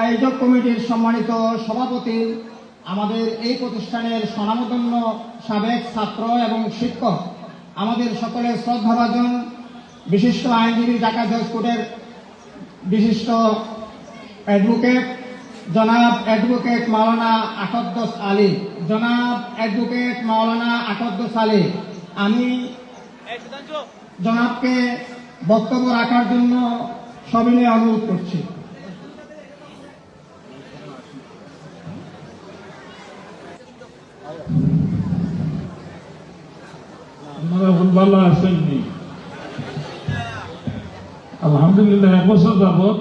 আয়োজক কমিটির সম্মানিত সভাপতি, আমাদের এই প্রতিষ্ঠানের স্বনামধন্য সাবেক ছাত্র এবং শিক্ষক, আমাদের সকলের শ্রদ্ধাভাজন বিশিষ্ট আইনজীবী, ঢাকা জজ কোর্টের বিশিষ্ট অ্যাডভোকেট জনাব অ্যাডভোকেট মাওলানা আকদ্দস আলী, জনাব অ্যাডভোকেট মাওলানা আকদ্দস আলী, আমি জনাবকে বক্তব্য রাখার জন্য সবিনয়ে অনুরোধ করছি। ভালো আসেননি? আলহামদুলিল্লাহ, 1 বছর যাবৎ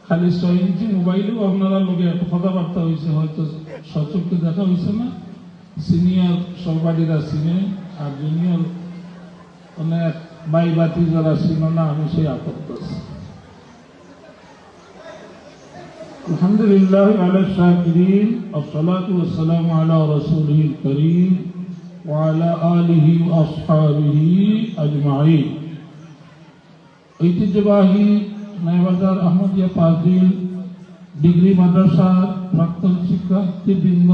খালি 6 ইঞ্চি মোবাইলেও আপনারা লোকে এত কথাবার্তা হয়েছে, হয়তো সচক্ষে দেখা হয়েছে না। সিনিয়র সহপাঠীরা চিনে, আর জুনিয়র অনেক বাই বাতি যারা ছিল না, আমি সেই আপত্তি। আলহামদুলিল্লাহ আলা শাকিরিন, আসসালাতু ওয়াসসালামু আলা রাসূলিল কারীম ওয়া আলা আলিহি ওয়া আসহাবিহি আজমাইন। ঐতিহ্যবাহী নয়াবাজার আহমদিয়া পাজিল ডিগ্রি মাদ্রাসার প্রাক্তন শিক্ষার্থীবৃন্দ,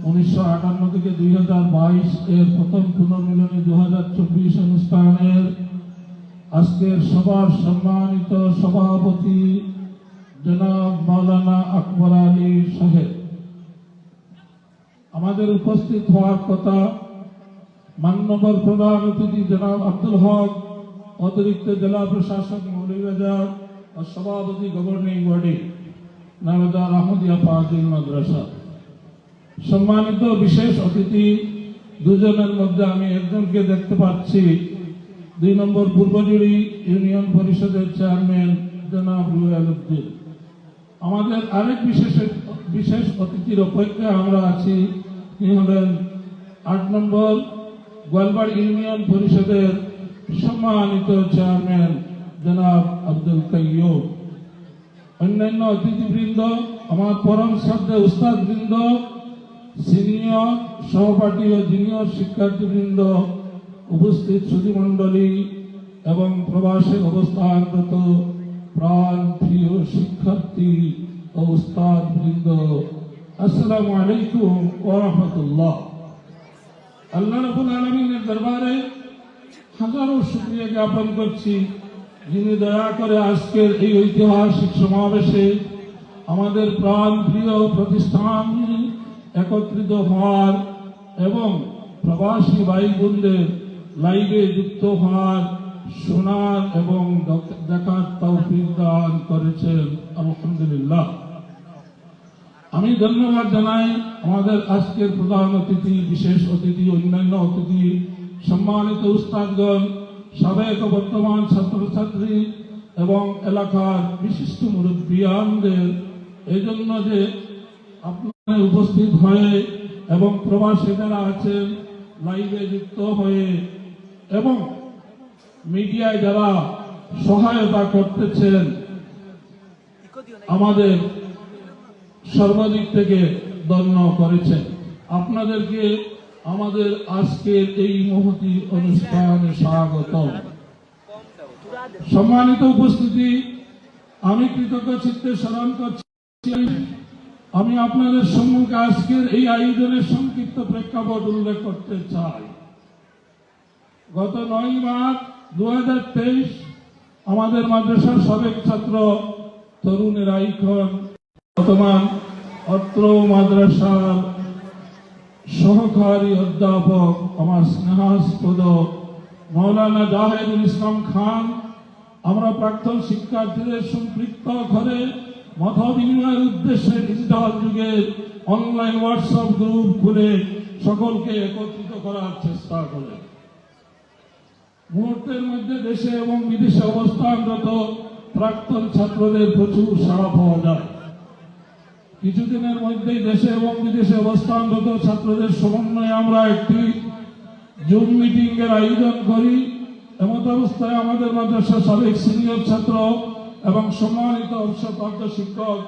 1958 থেকে 2022 এর প্রথম পুনর্মিলনী 2024 অনুষ্ঠানের আজকের সবার সম্মানিত সভাপতি জনাব মাওলানা আকবর আলী সাহেব, আমাদের উপস্থিত হওয়ার কথা মাননীয় প্রধান অতিথি জনাব আব্দুল হক, অতিরিক্ত জেলা প্রশাসক মৌলভীবাজার ও সভাপতি গভর্নিং বডি নয়াবাজার আহমদিয়া পাজিল মাদ্রাসা, সম্মানিত বিশেষ অতিথি দুজনের মধ্যে আমি একজনকে দেখতে পাচ্ছি, 2 নম্বর পূর্বজুড়ি ইউনিয়ন পরিষদের চেয়ারম্যান জনাব রুয়েল উদ্দিন। আমাদের আরেক বিশেষ অতিথির অপেক্ষায় আমরা আছি, তিনি হলেন 8 নম্বর গোয়ালবাড়ি ইউনিয়ন পরিষদের সম্মানিত চেয়ারম্যান জনাব আব্দুল কাইয়ুম। অন্যান্য অতিথিবৃন্দ, আমার পরম শ্রদ্ধেয় উস্তাদবৃন্দ, সিনিয়র সহপাঠী ও জুনিয়র শিক্ষার্থীবৃন্দ, উপস্থিত সুধীমণ্ডলী এবং প্রবাসে অবস্থানরত প্রাণ প্রিয় শিক্ষার্থী ও উস্তাদবৃন্দ, আসসালামু আলাইকুম ওয়া রাহমাতুল্লাহ। আল্লাহ রাব্বুল আলামিনের দরবারে হাজারো শুকরিয়া জ্ঞাপন করছি, যিনি দয়া করে আজকের এই ঐতিহাসিক সমাবেশে আমাদের প্রাণ প্রিয় প্রতিষ্ঠান একত্রিত হওয়ার এবং প্রবাসী ভাই বোনদের লাইভে যুক্ত হওয়ার, শোনার এবং দেখার তৌফিক দান করেছেন। আলহামদুলিল্লাহ। আমি ধন্যবাদ জানাই আমাদের আজকের প্রধান অতিথি, বিশেষ অতিথি, অন্যান্য অতিথি, সম্মানিত উস্তাদগণ, সাবেক ও বর্তমান ছাত্রছাত্রী এবং এলাকার বিশিষ্ট মুরব্বিয়ানদের, এই জন্য যে আপনারা উপস্থিত হয়ে এবং প্রবাসী যারা আছেন লাইভে যুক্ত হয়ে এবং মিডিয়ায় যারা সহায়তা করতেছেন, আমাদের সর্বাধিক থেকে ধন্য করেছেন। আপনাদেরকে আমাদের আজকের এই মহতী অনুষ্ঠানে স্বাগত। সম্মানিত উপস্থিতি, আমি কৃতজ্ঞ চিত্তে স্মরণ করছি, আমি আপনাদের সম্মুখে আজকের এই আয়োজনের সংক্ষিপ্ত প্রেক্ষাপট উল্লেখ করতে চাই। গত 9 মার্চ 2023 আমাদের মাদ্রাসার সাবেক ছাত্র তরুণের আইকন, বর্তমান অত্র মাদ্রাসার সহকারী অধ্যাপক আমার স্নেহাস্পদ মাওলানা জাহেদুল ইসলাম খান, আমরা প্রাক্তন শিক্ষার্থীদের সম্পৃক্ত করে মত বিনিময়ের উদ্দেশ্যে ডিজিটাল যুগে অনলাইন হোয়াটসঅ্যাপ গ্রুপ খুলে সকলকে একত্রিত করার চেষ্টা করে। মুহূর্তের মধ্যে দেশে এবং বিদেশে অবস্থানরত প্রাক্তন ছাত্রদের প্রচুর সাড়া পাওয়া যায়। কিছুদিনের মধ্যেই দেশে এবং বিদেশে অবস্থানরত ছাত্রদের সমন্বয়ে আমরা একটি জুম মিটিং এর আয়োজন করি। এমত অবস্থায় আমাদের মাদ্রাসার সাবেক সিনিয়র ছাত্র এবং সম্মানিত অবসরপ্রাপ্ত শিক্ষক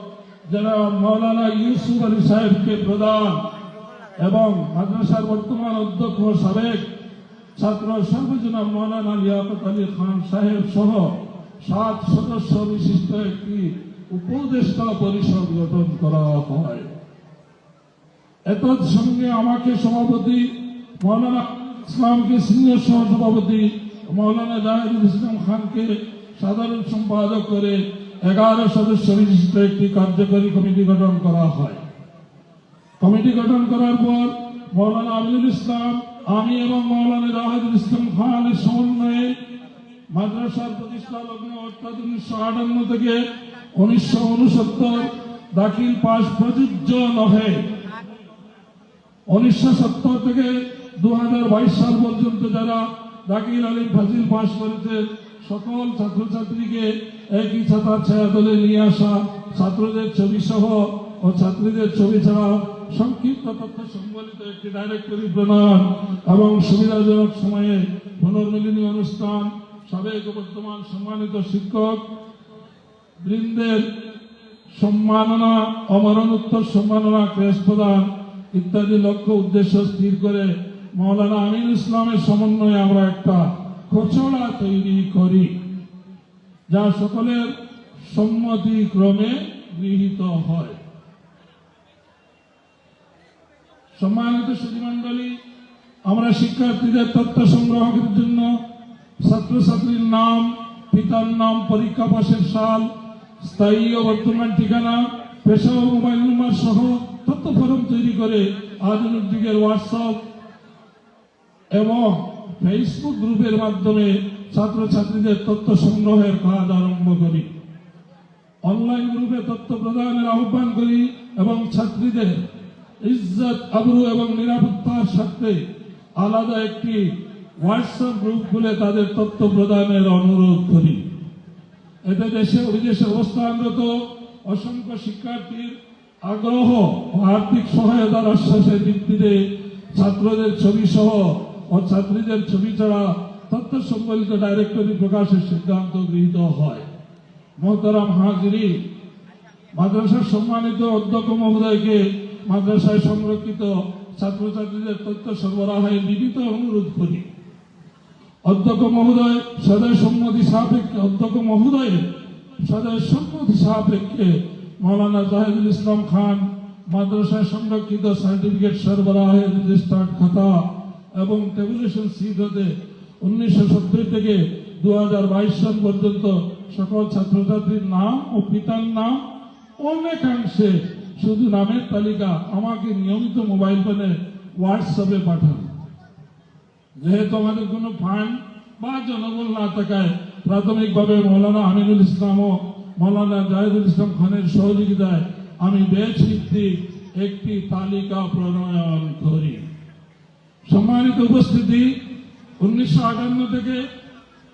যারা মাওলানা ইউসুফ আলী সাহেবকে প্রদান এবং মাদ্রাসার বর্তমান অধ্যক্ষ সাবেক ছাত্র সর্বজনাব মাওলানা লিয়াকত আলী খান সাহেব সহ 7 সদস্য বিশিষ্ট একটি উপদেষ্টা পরিষদ গঠন করা হয়। এতদ সঙ্গে আমাকে সভাপতি, মৌলানা ইসলামকে সিনিয়র সহসভাপতি, মৌলানা জাহিদুল ইসলাম খানকে সাধারণ সম্পাদক করে 11 সদস্য বিশিষ্ট একটি কার্যকরী কমিটি গঠন করা হয়। কমিটি গঠন করার পর মৌলানা আমিনুল ইসলাম, আমি এবং মৌলানা জাহিদুল ইসলাম খানের সমন্বয়ে মাদ্রাসার প্রতিষ্ঠা লগ্ন অর্থাৎ 1958 থেকে 1969 দাখিল পাস প্রযোজ্য নহে। 1970 থেকে 2022 সাল পর্যন্ত যারা দাখিল আলিম ফাজিল পাস করেছে সকল ছাত্রছাত্রীকে একই ছাতার ছায়াতলে নিয়ে আসা, ছাত্রদের ছবি সহ ও ছাত্রীদের ছবি ছাড়া সংক্ষিপ্ত তথ্য সংবলিত একটি ডাইরেক্টরি প্রণয়ন এবং সুবিধাজনক সময়ে পুনর্মিলনী অনুষ্ঠান, সাবেক ও বর্তমান সম্মানিত শিক্ষক বৃন্দের সম্মাননা, অমরণোত্তর সম্মাননা, ক্রেস্ট প্রদান ইত্যাদি লক্ষ্য উদ্দেশ্য স্থির করে মৌলানা আমিনুল ইসলামের সমন্বয়ে আমরা একটা খসড়া তৈরি করি, যা সকলের সম্মতিক্রমে গৃহীত হয়। সম্মানিত সুধীমণ্ডলী, আমরা শিক্ষার্থীদের তথ্য সংগ্রহের জন্য ছাত্রছাত্রীর নাম, পিতার নাম, পরীক্ষা পাশের সাল, স্থায়ী ও বর্তমান ঠিকানা, পেশা ও মোবাইল নম্বর সহ তথ্য ফরম তৈরি করে আধুনিক যুগের হোয়াটসঅ্যাপ এবং ফেসবুক গ্রুপের মাধ্যমে ছাত্রছাত্রীদের তথ্য সংগ্রহের কাজ আরম্ভ করি। অনলাইন গ্রুপে তথ্য প্রদানের আহ্বান করি এবং ছাত্রীদের ইজ্জত, আবরু এবং নিরাপত্তার স্বার্থে আলাদা একটি হোয়াটসঅ্যাপ গ্রুপ খুলে তাদের তথ্য প্রদানের অনুরোধ করি। এতে দেশে ও বিদেশে অবস্থানরত অসংখ্য শিক্ষার্থীর আগ্রহ ও আর্থিক সহায়তার আশ্বাসের ভিত্তিতে ছাত্রদের ছবি সহ ও ছাত্রীদের ছবি ছাড়া তথ্য সংবলিত ডাইরেক্টরি প্রকাশের সিদ্ধান্ত গৃহীত হয়। মোহতারাম হাজিরিন, মাদ্রাসার সম্মানিত অধ্যক্ষ মহোদয়কে মাদ্রাসায় সংরক্ষিত ছাত্রছাত্রীদের তথ্য সরবরাহের বিনীত অনুরোধ করি। অধ্যক্ষ মহোদয়ের সদয় সম্মতি সাপেক্ষে মৌলানা জাহিদুল ইসলাম খান মাদ্রাসায় সংরক্ষিত সার্টিফিকেট সরবরাহের রেজিস্টার্ড খাতা এবং টেবুলেশন সিট হতে 1970 থেকে 2022 সাল পর্যন্ত সকল ছাত্রছাত্রীর নাম ও পিতার নাম, অনেকাংশে শুধু নামের তালিকা আমাকে নিয়মিত মোবাইল ফোনে হোয়াটসঅ্যাপে পাঠান। যেহেতু আমাদের কোনো ফান্ড বা জনবল না থাকায় প্রাথমিকভাবে মৌলানা আমিনুল ইসলাম ও মৌলানা জাহিদুল ইসলাম খানের সহযোগিতায় আমি ব্যাচ ভিত্তিক একটি তালিকা প্রণয়ন করি। সম্মানিত উপস্থিতি, 1958 থেকে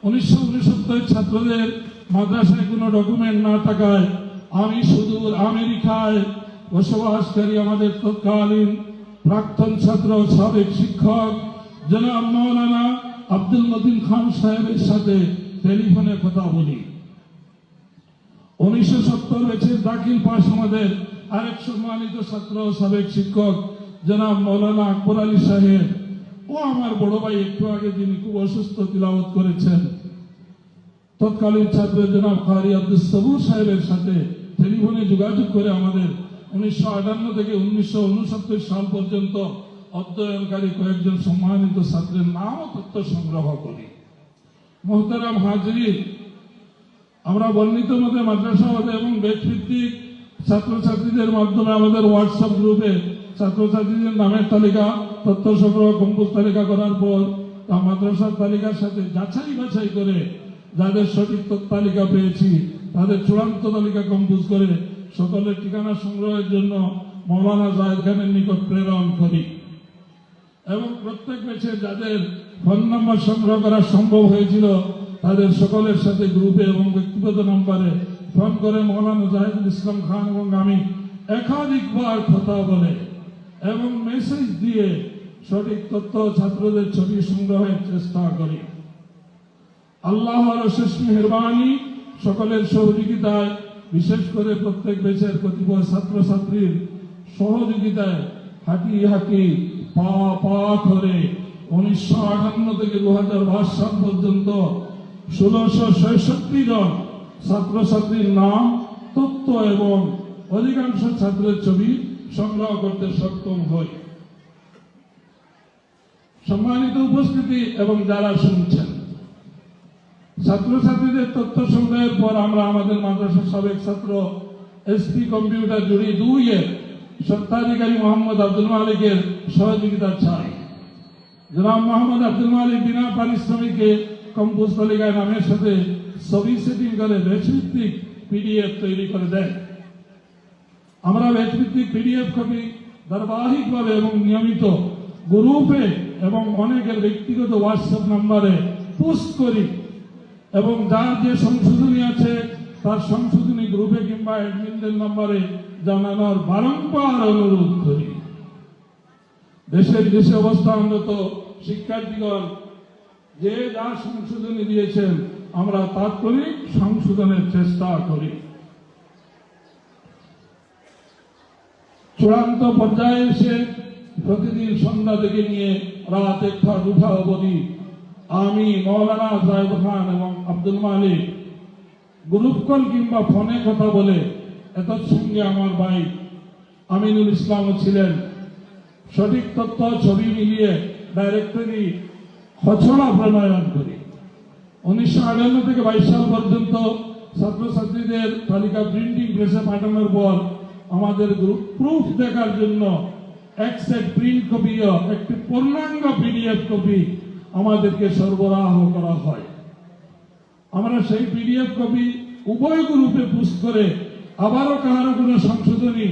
1969 ছাত্রদের মাদ্রাসায় কোনো ডকুমেন্ট না থাকায় আমি সুদূর আমেরিকায় বসবাসকারী আমাদের তৎকালীন প্রাক্তন ছাত্র ও সাবেক শিক্ষক জনাব মৌলানা আব্দুল মতিন খান সাহেবের সাথে টেলিফোনে কথা বলি। 1970 ব্যাচের দাখিল পাস আমাদের আরেক সম্মানিত ছাত্র ও সাবেক শিক্ষক জনাব মৌলানা আকবর আলী সাহেব ও আমার বড় ভাই একটু আগে যিনি খুব অসুস্থ তিলাওয়াত করেছেন, তৎকালীন ছাত্র জনাব কারি আব্দুল সবুর সাহেবের সাথে টেলিফোনে যোগাযোগ করে আমাদের 1958 থেকে 1969 সাল পর্যন্ত অধ্যয়নকারী কয়েকজন সম্মানিত ছাত্রের নাম ও তথ্য সংগ্রহ করি। মোহতারাম হাজিরিন, আমরা বর্ণিত মতে মাদ্রাসা এবং ব্যাচ ভিত্তিক ছাত্রছাত্রীদের মাধ্যমে আমাদের হোয়াটসঅ্যাপ গ্রুপে ছাত্রছাত্রীদের নামের তালিকা, তথ্য সংগ্রহ, কম্পোজ তালিকা করার পর তা মাদ্রাসার তালিকার সাথে যাচাই বাছাই করে যাদের সঠিক তালিকা পেয়েছি তাদের চূড়ান্ত তালিকা কম্পোজ করে সকলের ঠিকানা সংগ্রহের জন্য মৌলানা জাহেদ খানের নিকট প্রেরণ করি এবং প্রত্যেক ব্যাচে যাদের ফোন নম্বর সংগ্রহ করা সম্ভব হয়েছিল তাদের সকলের সাথে গ্রুপে এবং ব্যক্তিগত নম্বরে ফোন করে মৌলানা জাহিদুল ইসলাম খান এবং আমি একাধিকবার কথা বলে এবং মেসেজ দিয়ে সঠিক তথ্য ছাত্রদের ছবি সংগ্রহের চেষ্টা করি। আল্লাহর অশেষ মেহেরবানি, সকলের সহযোগিতায়, বিশেষ করে প্রত্যেক ব্যাচের কতিপয় ছাত্রছাত্রীর সহযোগিতায় হাঁটি পা পা করে 1958 থেকে 2022 সাল পর্যন্ত 1666 জন ছাত্রছাত্রীর নাম, তথ্য এবং অধিকাংশ ছাত্রের ছবি সংগ্রহ করতে সক্ষম হই। সম্মানিত উপস্থিতি এবং যারা শুনছেন, ছাত্রছাত্রীদের তথ্য সংগ্রহের পর আমরা আমাদের মাদ্রাসার সাবেক ছাত্র এসপি কম্পিউটার জুড়ি 2 এর স্বত্বাধিকারী মোহাম্মদ আব্দুল মালিকের সহযোগিতা চাই। জনাব মোহাম্মদ আব্দুল মালিক বিনা পারিশ্রমিকে কম্পোজ তালিকায় নামের সাথে ছবি সেটিং করে ব্যাচভিত্তিক পিডিএফ তৈরি করে দেয়। আমরা ব্যাচভিত্তিক পিডিএফ কপি ধারাবাহিকভাবে এবং নিয়মিত গ্রুপে এবং অনেকের ব্যক্তিগত হোয়াটসঅ্যাপ নাম্বারে পোস্ট করি এবং যার যে সংশোধনী আছে তার সংশোধনী গ্রুপে কিংবা অ্যাডমিনদের নাম্বারে জানানোর বারংবার অনুরোধ করি। দেশের দেশে অবস্থানরত শিক্ষার্থীগণ যে যা সংশোধনী দিয়েছেন আমরা তাৎক্ষণিক সংশোধনের চেষ্টা করি। চূড়ান্ত পর্যায়ে এসে প্রতিদিন সন্ধ্যা থেকে নিয়ে রাত 1টা অবধি আমি, মৌলানা জায়েদ খান এবং আব্দুল মালিক গ্রুপ কল কিংবা ফোনে কথা বলে এতর সঙ্গে আমার ভাই আমিনুল ইসলামও ছিলেন, সঠিক তথ্য ছবি মিলিয়ে ডাইরেক্টরি খসড়া প্রণয়ন করি। 1958 থেকে 22 সাল পর্যন্ত ছাত্রছাত্রীদের তালিকা প্রিন্টিং প্রেসে পাঠানোর পর আমাদের প্রুফ দেখার জন্য এক সেট প্রিন্ট কপি ও একটি পূর্ণাঙ্গ পিডিএফ কপি আমাদেরকে সরবরাহ করা হয়। আমরা সেই পিডিএফ কপি উভয় গ্রুপে পোস্ট করে আবারও কারো কোনো সংশোধনী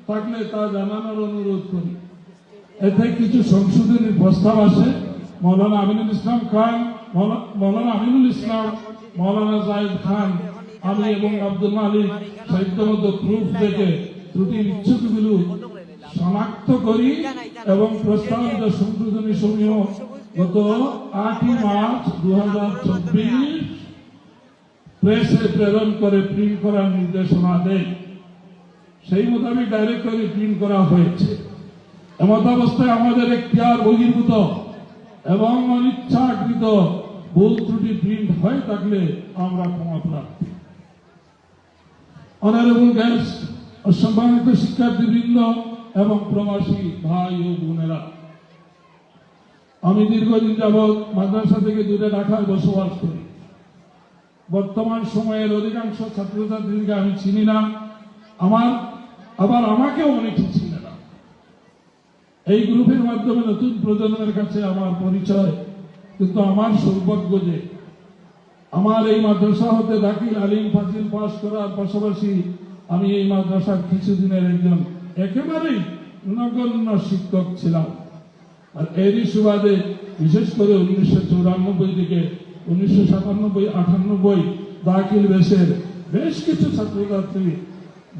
থাকলে তা জানানোর অনুরোধ করি। এতে কিছু সংশোধনীর প্রস্তাব আসে। মৌলানা আমিনুল ইসলাম খান, মৌলানা আমিনুল ইসলাম, মৌলানা জায়েদ খান, আমি এবং আব্দুল মালিক সাহিত্যমত প্রুফ দেখে ত্রুটি বিচ্ছুতিগুলো শনাক্ত করি এবং প্রস্তাবিত সংশোধনী সমূহ গত 8 মার্চ 2024 প্রেসে প্রেরণ করে প্রিন্ট করার নির্দেশনা দেয়। সেই মোতাবেক ডাইরেক্টরি প্রিন্ট করা হয়েছে। এমত অবস্থায় আমাদের এখতিয়ার বহির্ভূত এবং অনিচ্ছাকৃত ভুল ত্রুটি প্রিন্ট হয়ে থাকলে আমরা ক্ষমা প্রার্থী। অনারেবল গেস্ট, সম্মানিত শিক্ষার্থীবৃন্দ এবং প্রবাসী ভাই ও বোনেরা, আমি দীর্ঘদিন যাবৎ মাদ্রাসা থেকে দূরে ঢাকায় বসবাস করি। বর্তমান সময়ের অধিকাংশ ছাত্রছাত্রীকে আমি চিনি না, আবার আমাকেও অনেকে চিনে না। এই গ্রুপের মাধ্যমে নতুন প্রজন্মের কাছে আমার পরিচয়, কিন্তু আমার সৌভাগ্য যে আমার এই মাদ্রাসা হতে দাখিল আলিম ফাজিল পাস করার পাশাপাশি আমি এই মাদ্রাসার কিছুদিনের একজন একেবারেই নগণ্য শিক্ষক ছিলাম। আর এরই সুবাদে বিশেষ করে 1994 থেকে 1997-98 দাখিল বেশের বেশ কিছু ছাত্রছাত্রী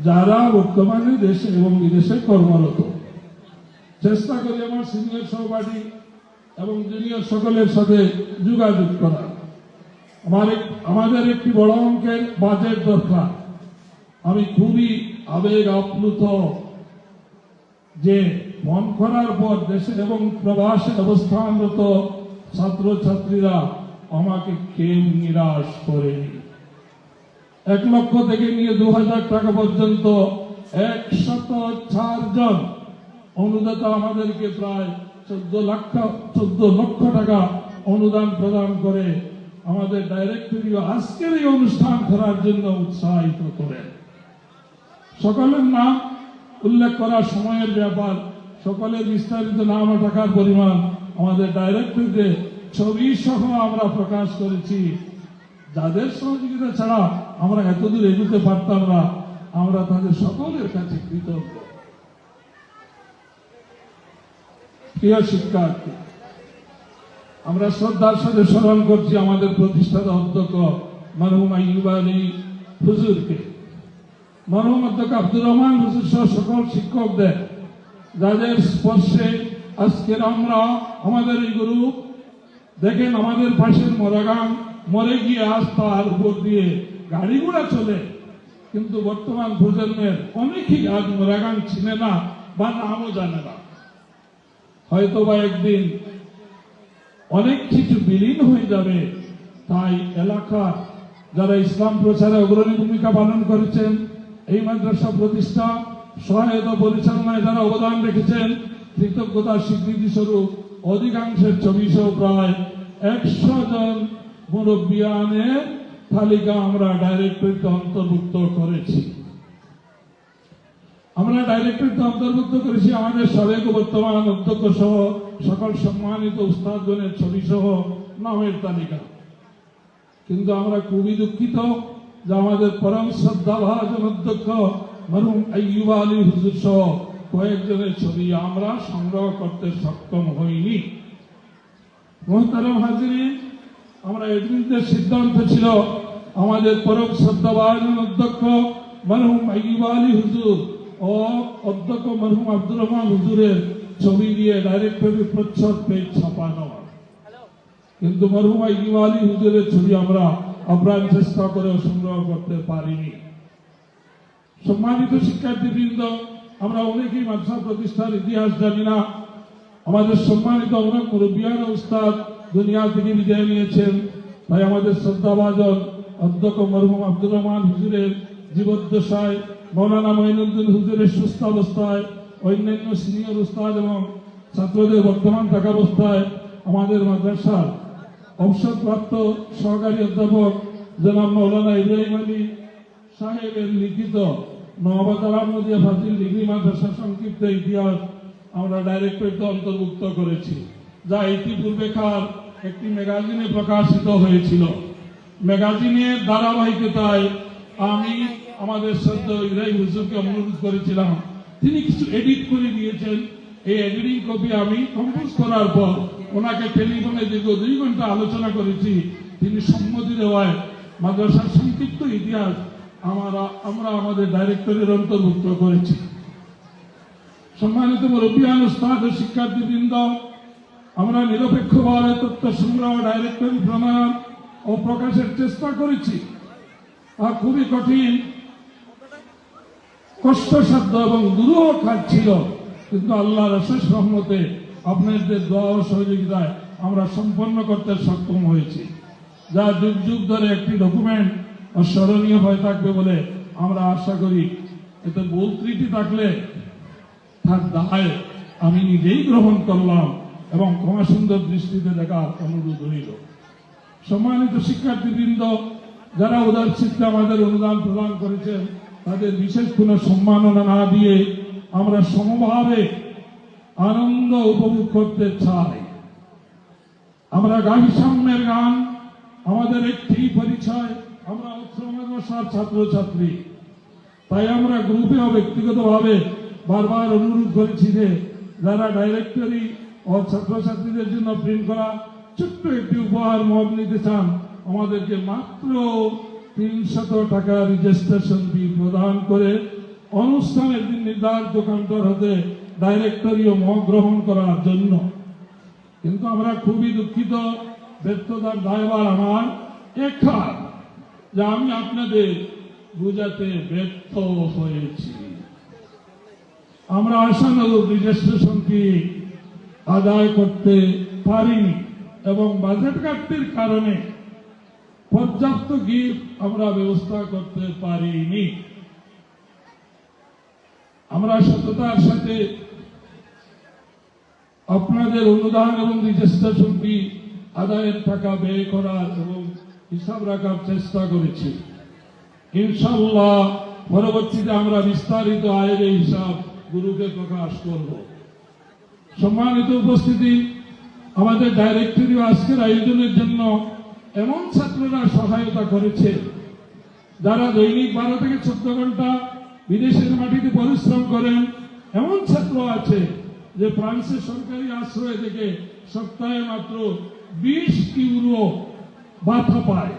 যারা বর্তমানে দেশে এবং বিদেশে কর্মরত, চেষ্টা করি আমার সিনিয়র সহপাঠী এবং জুনিয়র সকলের সাথে যোগাযোগ করা। আমাদের একটি বড় অঙ্কের বাজেট দরকার। আমি খুবই আবেগ আপ্লুত যে মন করার পর দেশে এবং প্রবাসে অবস্থানরত ছাত্রছাত্রীরা আমাকে কেউ নিরাশ করেনি। 1 লক্ষ থেকে নিয়ে 2000 টাকা পর্যন্ত 104 জন অনুদাতা আমাদেরকে প্রায় 14 লক্ষ টাকা অনুদান প্রদান করে আমাদের ডাইরেক্টরি আজকের এই অনুষ্ঠান করার জন্য উৎসাহিত করেন। সকলের নাম উল্লেখ করার সময়ের ব্যাপার, সকলের বিস্তারিত নাম ও টাকার পরিমাণ আমাদের ডাইরেক্টরিতে ছবি সহ আমরা প্রকাশ করেছি। যাদের সহযোগিতা ছাড়া আমরা এতদূর এগোতে পারতাম না, আমরা তাদের সকলের কাছে কৃতজ্ঞ। প্রিয় শিক্ষার্থী, আমরা শ্রদ্ধার সাথে স্মরণ করছি আমাদের প্রতিষ্ঠাতা অধ্যক্ষ মরহুম আইয়ুব আলী হুজুরকে, মরহুম অধ্যক্ষ আব্দুর রহমান হুজুর সহ সকল শিক্ষকদের, যাদের স্পর্শে আজকের আমরা আমাদের এই গ্রুপ দেখেন আমাদের পাশের মোরাগান মরে গিয়ে আজ তার উপর দিয়ে গাড়ি ঘোড়া চলে, কিন্তু বর্তমান প্রজন্মের অনেকেই আজ মোরাগান চিনে না বা নামও জানে না। হয়তো বা একদিন অনেক কিছু বিলীন হয়ে যাবে। তাই এলাকার যারা ইসলাম প্রচারে অগ্রণী ভূমিকা পালন করেছেন এই মাদ্রাসা প্রতিষ্ঠা সহায়তা পরিচালনায় যারা অবদান রেখেছেন, কৃতজ্ঞতার স্বীকৃতি স্বরূপ অধিকাংশের ছবি সহ প্রায় 100 জন মুরব্বিয়ানের তালিকা আমরা ডাইরেক্টরিতে অন্তর্ভুক্ত করেছি। আমরা ডাইরেক্টরিতে অন্তর্ভুক্ত করেছি আমাদের সাবেক ও বর্তমান অধ্যক্ষ সহ সকল সম্মানিত উস্তাদগণের ছবি সহ নামের তালিকা। কিন্তু আমরা খুবই দুঃখিত যে আমাদের পরম শ্রদ্ধাভাজন অধ্যক্ষ মরহুম আইয়ুব আলী হুজুর সহ কয়েকজনের ছবি আমরা সংগ্রহ করতে সক্ষম হইনি। মুহতারাম হাজিরিন, আমরা এডমিনদের সিদ্ধান্ত ছিল আমাদের পরম শ্রদ্ধাভাজন অধ্যক্ষ মরহুম আইয়ুব আলী হুজুর ও অধ্যক্ষ মরহুম আব্দুর রহমান হুজুরের ছবি দিয়ে ডাইরেক্টরি প্রচ্ছদ পেজ ছাপানো। কিন্তু মরহুম আইয়ুব আলী হুজুরের ছবি আমরা আপ্রাণ চেষ্টা করেও সংগ্রহ করতে পারিনি। সম্মানিত শিক্ষার্থীবৃন্দ, আমরা অনেকেই মাদ্রাসা প্রতিষ্ঠার ইতিহাস জানি না। আমাদের সম্মানিত অনেক মুরব্বিয়ান উস্তাদ দুনিয়া থেকে বিদায় নিয়েছেন। তাই আমাদের শ্রদ্ধাভাজন অধ্যক্ষ মরহুম আব্দুর রহমান হুজুরের জীবদ্দশায়, মৌলানা মঈনুদ্দিন হুজুরের সুস্থাবস্থায়, অন্যান্য সিনিয়র উস্তাদ এবং ছাত্রদের বর্তমান থাকাবস্থায় আমাদের মাদ্রাসার অবসরপ্রাপ্ত সহকারী অধ্যাপক জনাব মৌলানা ইব্রাহিম আলী সাহেবের লিখিত নওয়াবাদ আহমদিয়া ফাজিল ডিগ্রি মাদ্রাসা সংক্ষিপ্ত ইতিহাস আমরা ডাইরেক্টরিতে অন্তর্ভুক্ত করেছি, যা ইতিপূর্বেকার একটি ম্যাগাজিনে প্রকাশিত হয়েছিল। ম্যাগাজিনের ধারাবাহিকতায় আমি আমাদের শ্রদ্ধা ইব্রাহিম হুজুরকে অনুরোধ করেছিলাম, তিনি কিছু এডিট করে দিয়েছেন। এই এডিটিং কপি আমি কম্পোজ করার পর ওনাকে টেলিফোনে দীর্ঘ 2 ঘন্টা আলোচনা করেছি। তিনি সম্মতি দেওয়ায় মাদ্রাসার সংক্ষিপ্ত ইতিহাস আমরা আমাদের ডাইরেক্টরির অন্তর্ভুক্ত করেছি। সম্মানিত মুরব্বিয়ান উস্তাদ ও শিক্ষার্থীবৃন্দ, আমরা নিরপেক্ষভাবে তথ্য সংগ্রহ, ডাইরেক্টরি প্রণয়ন ও প্রকাশের চেষ্টা করেছি। আর খুবই কঠিন, কষ্টসাধ্য এবং দুরূহ কাজ ছিল, কিন্তু আল্লাহর অশেষ রহমতে আপনাদের দোয়া ও সহযোগিতায় আমরা সম্পন্ন করতে সক্ষম হয়েছি, যা যুগ যুগ ধরে একটি ডকুমেন্ট স্মরণীয় হয়ে থাকবে বলে আমরা আশা করি। এতে ভুল ত্রুটি থাকলে তার দায় আমি নিজেই গ্রহণ করলাম এবং ক্ষমা সুন্দর দৃষ্টিতে দেখার অনুরোধ রইল। সম্মানিত শিক্ষার্থীবৃন্দ, যারা উদার চিত্তে আমাদের অনুদান প্রদান করেছেন, তাদের বিশেষ কোনো সম্মাননা না দিয়ে আমরা সমভাবে আনন্দ উপভোগ করতে চাই। আমরা গাহি সাম্যের গান, আমাদের একটি পরিচয়, আমরা উচ্চ মাদ্রাসার ছাত্রছাত্রী। তাই আমরা গ্রুপে ও ব্যক্তিগতভাবে বারবার অনুরোধ করেছি যে যারা ডাইরেক্টরি ও ছাত্রছাত্রীদের জন্য প্রিন্ট করা ছোট্ট একটি উপহার মগ নিতে চান, আমাদেরকে মাত্র 300 টাকা রেজিস্ট্রেশন ফি প্রদান করে অনুষ্ঠানের দিন নির্ধারিত কাউন্টার হতে ডাইরেক্টরি ও মগ গ্রহণ করার জন্য। কিন্তু আমরা খুবই দুঃখিত, ব্যর্থতার দায়ভার আমার একা, যে আমি আপনাদের বুঝাতে ব্যর্থ হয়েছি। আমরা আশানুরূপ রেজিস্ট্রেশন ফি আদায় করতে পারিনি এবং বাজেট ঘাটতির কারণে পর্যাপ্ত গিফট আমরা ব্যবস্থা করতে পারিনি। আমরা সততার সাথে আপনাদের অনুদান এবং রেজিস্ট্রেশন ফি আদায়ের টাকা ব্যয় করার এবং হিসাব রাখার চেষ্টা করেছি। ইনশাআল্লাহ পরবর্তীতে আমরা বিস্তারিত আয়ের হিসাব গুরুকে প্রকাশ করব। সম্মানিত উপস্থিতি, আমাদের ডাইরেক্টরি আজকের আয়োজনের জন্য এমন ছাত্ররা সহায়তা করেছে যারা দৈনিক 12 থেকে 14 ঘন্টা বিদেশের মাটিতে পরিশ্রম করেন। এমন ছাত্র আছে যে ফ্রান্সের সরকারি আশ্রয় থেকে সপ্তাহে মাত্র 20 ইউরো ভাতা পায়।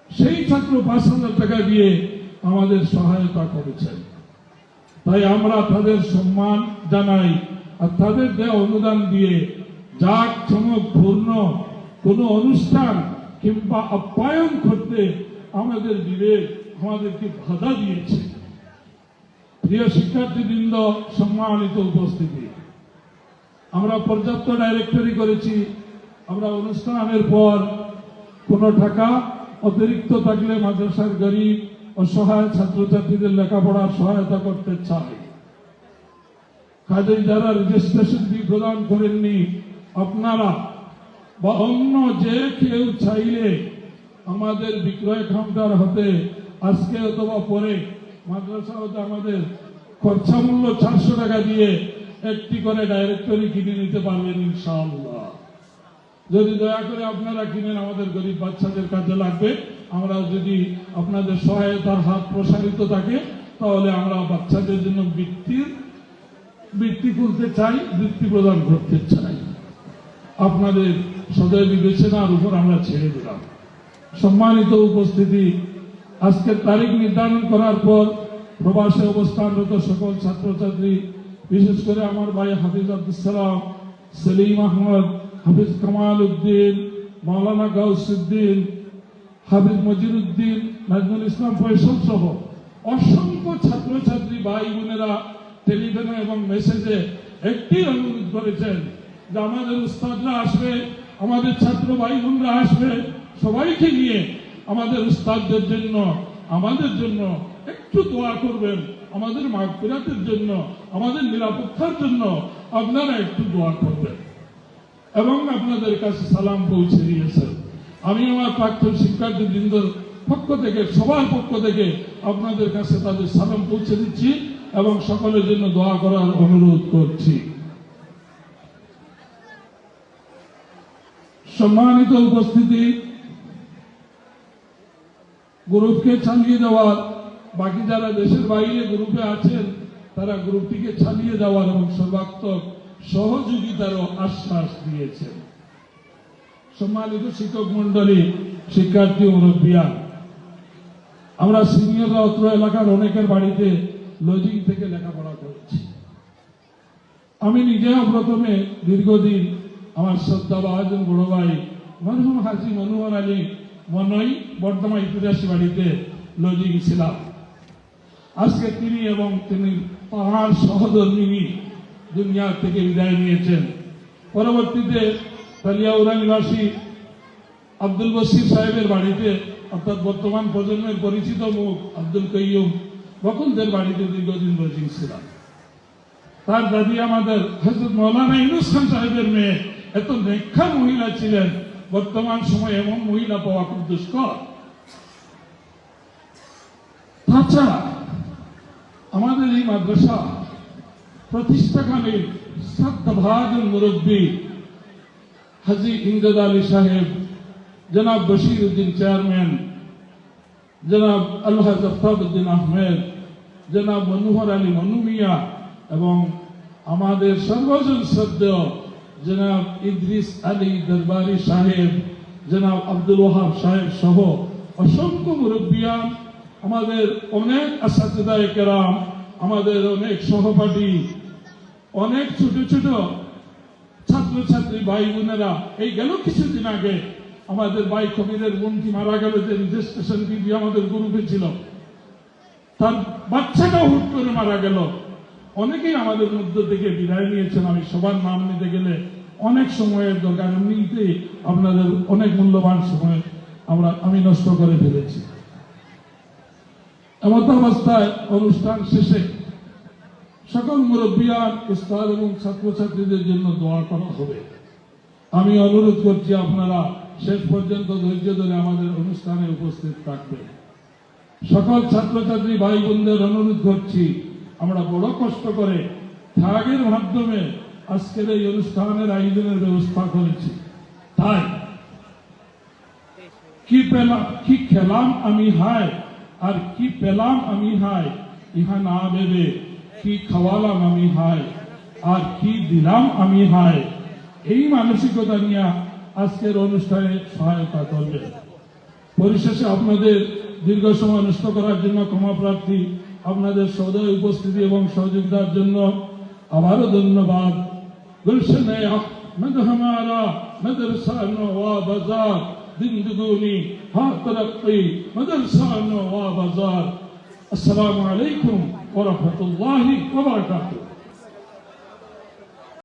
সেই ছাত্র 5,000 টাকা দিয়ে আমাদের সহায়তা করেছেন। তাই আমরা তাদের সম্মান জানাই, আর তাদের দেওয়া অনুদান দিয়ে জাক চমকপূর্ণ কোন অনুষ্ঠান কিংবা আপ্যায়ন করতে আমাদের বিবেক আমাদেরকে বাধা দিয়েছে। প্রিয় শিক্ষার্থীবৃন্দ, সম্মানিত উপস্থিতি, আমরা পর্যাপ্ত ডাইরেক্টরি করেছি। আমরা অনুষ্ঠানের পর কোনো টাকা অতিরিক্ত থাকলে মাদ্রাসার গরিব অসহায় ছাত্রছাত্রীদের লেখাপড়ার সহায়তা করতে চাই। কাজেই যারা রেজিস্ট্রেশন ফি প্রদান করেননি, আপনারা বা অন্য যে কেউ চাইলে আমাদের বিক্রয় কাউন্টার হতে আজকে অথবা পরে মাদ্রাসা হতে আমাদের খরচা মূল্য 400 টাকা দিয়ে একটি করে ডাইরেক্টরি কিনে নিতে পারবেন ইনশাআল্লাহ। যদি দয়া করে আপনারা কিনেন, আমাদের গরিব বাচ্চাদের কাজে লাগবে। আমরা যদি আপনাদের সহায়তার হাত প্রসারিত থাকে, তাহলে আমরা বাচ্চাদের জন্য বৃত্তি খুলতে চাই, বৃত্তি প্রদান করতে চাই। আপনাদের সদয় বিবেচনার উপর আমরা ছেড়ে দিলাম। সম্মানিত উপস্থিতি, আজকের তারিখ নির্ধারণ করার পর প্রবাসে অবস্থানরত সকল ছাত্রছাত্রী, বিশেষ করে আমার ভাই হাফিজ আব্দুল সালাম, সেলিম আহমদ, হাফিজ কামাল উদ্দিন, মাওলানা গাউসুদ্দিন, হাফিজ মজিরুদ্দিন, নাজমুল ইসলাম ফয়সল সহ অসংখ্য ছাত্রছাত্রী ভাই বোনেরা টেলিফোনে এবং মেসেজে একটি অনুরোধ করেছেন যে আমাদের উস্তাদরা আসবে, আমাদের ছাত্র ভাই বোনরা আসবে, সবাইকে নিয়ে আমাদের উস্তাদদের জন্য, আমাদের জন্য একটু দোয়া করবেন। আমাদের মাগফিরাতের জন্য, আমাদের নিরাপত্তার জন্য আপনারা একটু দোয়া করবেন। এবং আপনাদের কাছে সালাম পৌঁছে দিয়েছেন। আমি আমার প্রাক্তন শিক্ষার্থীবৃন্দর পক্ষ থেকে, সবার পক্ষ থেকে আপনাদের কাছে তাদের সালাম পৌঁছে দিচ্ছি এবং সকলের জন্য দোয়া করার অনুরোধ করছি। সম্মানিত উপস্থিতি, গ্রুপকে চালিয়ে যাওয়ার, বাকি যারা দেশের বাইরে গ্রুপে আছেন তারা গ্রুপটিকে চালিয়ে যাওয়ার এবং সর্বাত্মক সহযোগিতারও আশ্বাস দিয়েছেন। সম্মানিত শিক্ষক মন্ডলী, শিক্ষার্থী মুরব্বিয়ান, আমরা সিনিয়ররা অত্র এলাকার অনেকের বাড়িতে লজিং থেকে লেখাপড়া করেছি। আমি নিজেও প্রথমে দীর্ঘদিন আমার শ্রদ্ধাভাজন বড় ভাই মরহুম হাজী মনোহর আলী মনই বর্ধমান ইতিহাসী বাড়িতে লজিং ছিলাম। আজকে তিনি এবং তিনি তাঁর সহধর্মিনী দুনিয়া থেকে বিদায় নিয়েছেন। পরবর্তীতে কালিয়াউড়া নিবাসী আব্দুল বসির সাহেবের বাড়িতে, অর্থাৎ বর্তমান প্রজন্মের পরিচিত মুখ আব্দুল কাইয়ুম বকুলদের বাড়িতে দীর্ঘদিন লজিং ছিলাম। তার দাদি আমাদের হযরত মাওলানা ইউনুস খান সাহেবের মেয়ে এত নেক্ষা মহিলা ছিলেন, বর্তমান সময়ে এমন মহিলা পাওয়া খুব দুষ্কর। তাছাড়া আমাদের এই মাদ্রাসা প্রতিষ্ঠাকালীন শ্রদ্ধাভাজন মুরব্বী হাজী ইমদাদ আলী সাহেব, জনাব বশির উদ্দিন চেয়ারম্যান, জনাব আলহাজ আফতাবউদ্দিন আহমেদ, জনাব মনোহর আলী মনু মিয়া এবং আমাদের সর্বজন শ্রদ্ধেয় জনাব ইদ্রিস আলী দরবারি সাহেব, জনাব আব্দুল ওয়াহাব সাহেব সহ অসংখ্য মুরব্বিয়ান, আমাদের অনেক আসাতিদায়ে কেরাম, আমাদের অনেক সহপাঠী, অনেক ছোট ছোট ছাত্রছাত্রী ভাই বোনেরা। এই গেল কিছুদিন আগে আমাদের ভাই কবিরের বোনটি মারা গেল, যে রেজিস্ট্রেশন ফি আমাদের গ্রুপে ছিল, তার বাচ্চাটাও হুট করে মারা গেল। অনেকেই আমাদের মধ্য থেকে বিদায় নিয়েছেন। আমি সবার নাম নিতে গেলে অনেক সময়ের দরকার, এমনিতেই আপনাদের অনেক মূল্যবান সময় আমি নষ্ট করে ফেলেছি। এমত অবস্থায় অনুষ্ঠান শেষে সকল মুরব্বিয়ান, উস্তাদ এবং ছাত্রছাত্রীদের জন্য দোয়া করা হবে। আমি অনুরোধ করছি আপনারা শেষ পর্যন্ত ধৈর্য ধরে আমাদের অনুষ্ঠানে উপস্থিত থাকবেন। সকল ছাত্রছাত্রী ভাই বোনদের অনুরোধ করছি, আমরা বড় কষ্ট করে ত্যাগের মাধ্যমে আজকের এই অনুষ্ঠানের আয়োজনের ব্যবস্থা করেছি। তাই কি খেলাম আমি হায় আর কি পেলাম আমি হায়, ইহা না ভেবে কি খাওয়ালাম আমি হায় আর কি দিলাম আমি হায়, এই মানসিকতা নিয়ে আজকের অনুষ্ঠানে সহায়তা করবেন। পরিশেষে আপনাদের দীর্ঘ সময় নষ্ট করার জন্য ক্ষমা প্রার্থী, আপনাদের সদয় উপস্থিতি এবং সহযোগিতার জন্য আবারও ধন্যবাদ। গুলশনে আহমদ হামারা মাদ্রাসা নওয়া বাজার, জিন্দগুনি হা তরক্কি মাদ্রাসা নওয়া বাজার। আসসালামু আলাইকুম ওয়া রাহমাতুল্লাহি ওয়া বারাকাতুহু।